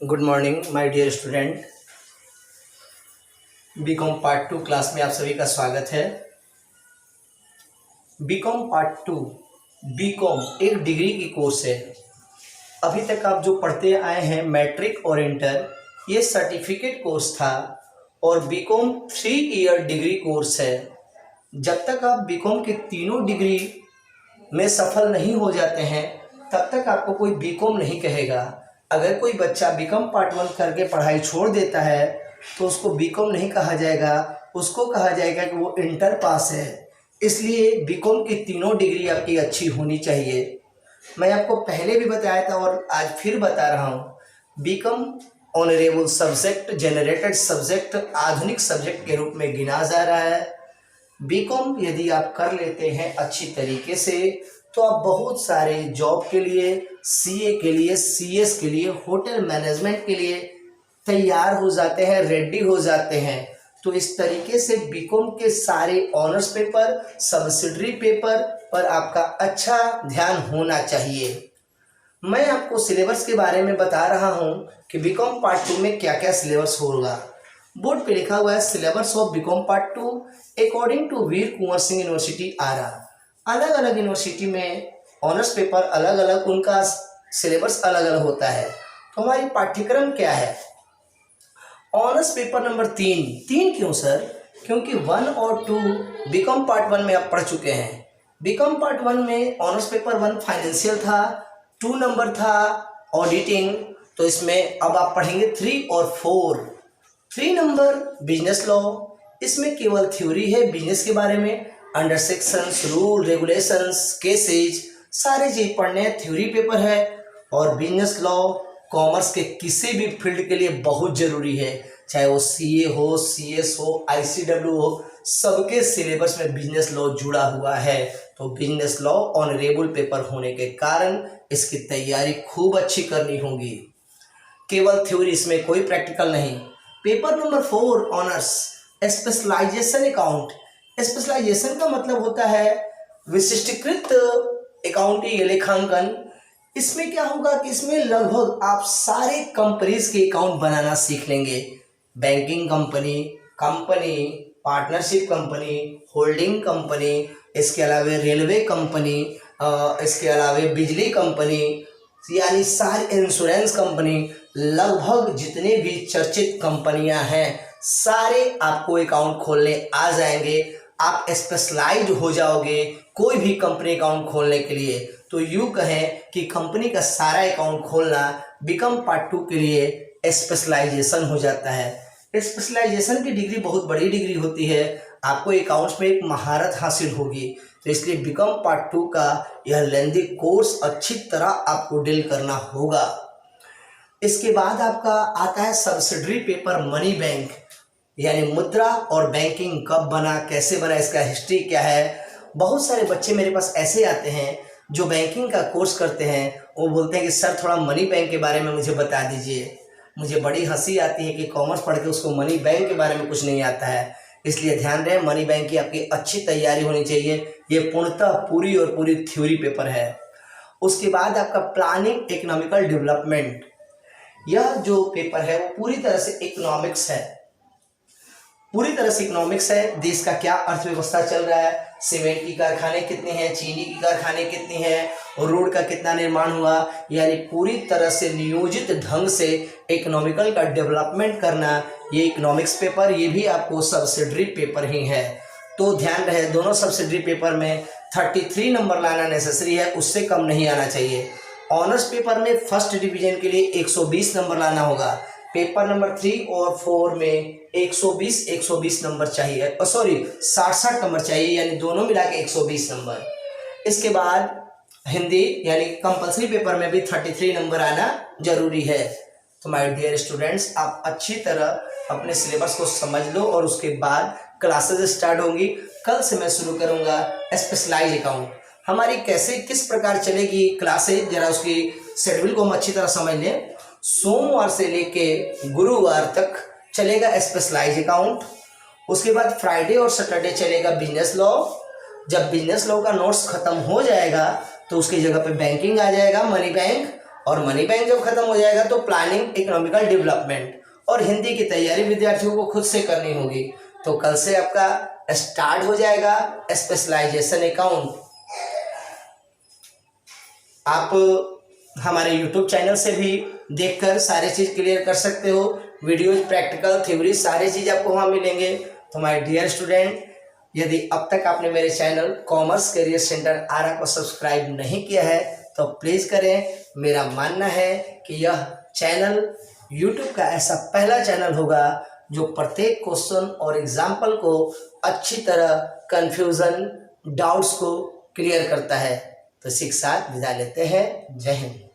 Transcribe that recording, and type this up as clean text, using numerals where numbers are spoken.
Good morning my dear student. BCom part 2 class में आप सभी का स्वागत है। बीकॉम पार्ट 2 बीकॉम एक डिग्री की कोर्स है। अभी तक आप जो पढ़ते आए हैं मैट्रिक और इंटर, ये सर्टिफिकेट कोर्स था और बीकॉम 3 ईयर डिग्री कोर्स है। जब तक आप बीकॉम के तीनों डिग्री में सफल नहीं हो जाते हैं तब तक आपको कोई बीकॉम नहीं कहेगा। अगर कोई बच्चा बीकॉम पार्ट 1 करके पढ़ाई छोड़ देता है तो उसको बीकॉम नहीं कहा जाएगा, उसको कहा जाएगा कि वो इंटर पास है। इसलिए बीकॉम की तीनों डिग्री आपकी अच्छी होनी चाहिए। मैं आपको पहले भी बताया था और आज फिर बता रहा हूँ। BCom honourable subject, generated subject, आधुनिक सब्जेक्ट के रूप में गिना जा रहा है। बीकॉम यदि आप कर लेते हैं अच्छी तरीके से तो आप बहुत सारे जॉब के लिए, सीए के लिए, सीएस के लिए, होटल मैनेजमेंट के लिए तैयार हो जाते हैं, रेडी हो जाते हैं। तो इस तरीके से बीकॉम के सारे ऑनर्स पेपर, सब्सिडरी पेपर पर आपका अच्छा ध्यान होना चाहिए। मैं आपको सिलेबस के बारे में बता रहा हूं कि बीकॉम पार्ट 2 में क्या क्या सिलेबस होगा। बोर्ड पे लिखा हुआ है syllabus of BCom part 2 according to Veer Kunwar Singh university Arrah. अलग अलग यूनिवर्सिटी में ऑनर्स पेपर अलग अलग, उनका सिलेबस अलग अलग होता है। तो हमारी पाठ्यक्रम क्या है? Honours paper number 3। 3 क्यों सर? क्योंकि 1 और 2 बीकॉम पार्ट 1 में आप पढ़ चुके हैं। बीकॉम पार्ट 1 में ऑनर्स पेपर 1 फाइनेंशियल था, 2 नंबर था ऑडिटिंग। तो इसमें अब आप पढ़ेंगे 3 और 4। 3 नंबर बिजनेस लॉ, इसमें केवल थ्योरी है बिजनेस के बारे में। Under sections, rule, regulations, cases सारे चीज पढ़ने हैं, थ्योरी पेपर है। और बिजनेस लॉ कॉमर्स के किसी भी फील्ड के लिए बहुत जरूरी है, चाहे वो सीए हो, सीएस हो, आईसीडब्ल्यू हो, सबके सिलेबस में बिजनेस लॉ जुड़ा हुआ है। तो बिजनेस लॉ ऑनरेबल पेपर होने के कारण इसकी तैयारी खूब अच्छी करनी होगी। केवल थ्योरी, इसमें कोई प्रैक्टिकल नहीं। Paper number 4 honours specialisation account. Specialisation का मतलब होता है विशिष्टीकृत अकाउंटिंग लेखांकन। इसमें क्या होगा कि इसमें लगभग आप सारे कंपनीज के अकाउंट बनाना सीख लेंगे। Banking company, company, partnership company, holding company, इसके अलावा रेलवे कंपनी, इसके अलावा बिजली कंपनी, यानी सारी इंश्योरेंस कंपनी, लगभग जितने भी चर्चित कंपनियां हैं सारे आपको अकाउंट खोलने आ जाएंगे। आप स्पेशलाइज्ड हो जाओगे कोई भी कंपनी अकाउंट खोलने के लिए। तो यूँ कहें कि कंपनी का सारा अकाउंट खोलना बीकॉम पार्ट 2 के लिए स्पेशलाइजेशन हो जाता है। स्पेशलाइजेशन की डिग्री बहुत बड़ी डिग्री होती है, आपको अकाउंट्स में एक महारत हासिल होगी। तो इसलिए बीकॉम पार्ट 2 का यह लेंथी कोर्स अच्छी तरह आपको डील करना होगा। इसके बाद आपका आता है सब्सिडरी पेपर मनी बैंक, यानी मुद्रा और बैंकिंग कब बना, कैसे बना, इसका हिस्ट्री क्या है। बहुत सारे बच्चे मेरे पास ऐसे आते हैं जो बैंकिंग का कोर्स करते हैं, वो बोलते हैं कि सर थोड़ा मनी बैंक के बारे में मुझे बता दीजिए। मुझे बड़ी हंसी आती है कि कॉमर्स पढ़ के उसको मनी बैंक के बारे में कुछ नहीं आता है। इसलिए ध्यान रहे, मनी बैंक की आपकी अच्छी तैयारी होनी चाहिए। ये पूर्णतः पूरी और पूरी थ्योरी पेपर है। उसके बाद आपका प्लानिंग इकोनॉमिकल डेवलपमेंट, यह जो पेपर है वो पूरी तरह से इकोनॉमिक्स है। पूरी तरह से इकोनॉमिक्स है, देश का क्या अर्थव्यवस्था चल रहा है, सीमेंट की कारखाने कितने हैं, चीनी की कारखाने कितनी हैं, और रोड का कितना निर्माण हुआ, यानी पूरी तरह से नियोजित ढंग से इकोनॉमिकल का डेवलपमेंट करना, ये इकोनॉमिक्स पेपर, ये भी आपको सब्सिडरी पेपर ही है। तो ध्यान रहे दोनों सब्सिडरी पेपर में 33 नंबर लाना नेसेसरी है, उससे कम नहीं आना चाहिए। ऑनर्स पेपर में फर्स्ट डिवीजन के लिए 120 नंबर लाना होगा। पेपर नंबर 3 और 4 में 120 नंबर चाहिए, सॉरी 60 नंबर चाहिए, यानी दोनों मिला के 120 नंबर। इसके बाद हिंदी यानी कंपलसरी पेपर में भी 33 नंबर आना जरूरी है। तो माय डियर स्टूडेंट्स, आप अच्छी तरह अपने सिलेबस को समझ लो और उसके बाद क्लासेस स्टार्ट होंगी। कल से मैं शुरू करूंगा स्पेशलाइज अकाउंट। हमारी कैसे किस प्रकार चलेगी क्लासेज, जरा उसकी शेड्यूल को हम अच्छी तरह समझ लें। सोमवार से लेके गुरुवार तक चलेगा स्पेशलाइज अकाउंट। उसके बाद फ्राइडे और सैटरडे चलेगा बिजनेस लॉ। जब बिजनेस लॉ का नोट्स खत्म हो जाएगा तो उसकी जगह पे बैंकिंग आ जाएगा, मनी बैंक। और मनी बैंक जब खत्म हो जाएगा तो प्लानिंग इकोनॉमिकल डेवलपमेंट और हिंदी की तैयारी विद्यार्थियों को खुद से करनी होगी। तो कल से आपका स्टार्ट हो जाएगा स्पेशलाइजेशन अकाउंट। आप हमारे YouTube चैनल से भी देखकर सारी चीज़ क्लियर कर सकते हो। वीडियोज, प्रैक्टिकल, थ्योरी सारी चीज़ आपको वहाँ मिलेंगे। तो माय डियर स्टूडेंट, यदि अब तक आपने मेरे चैनल कॉमर्स करियर सेंटर आरा को सब्सक्राइब नहीं किया है तो प्लीज़ करें। मेरा मानना है कि यह चैनल YouTube का ऐसा पहला चैनल होगा जो प्रत्येक क्वेश्चन और एग्जाम्पल को अच्छी तरह कन्फ्यूज़न, डाउट्स को क्लियर करता है। तो इसी के साथ विदा लेते हैं। जय हिंद।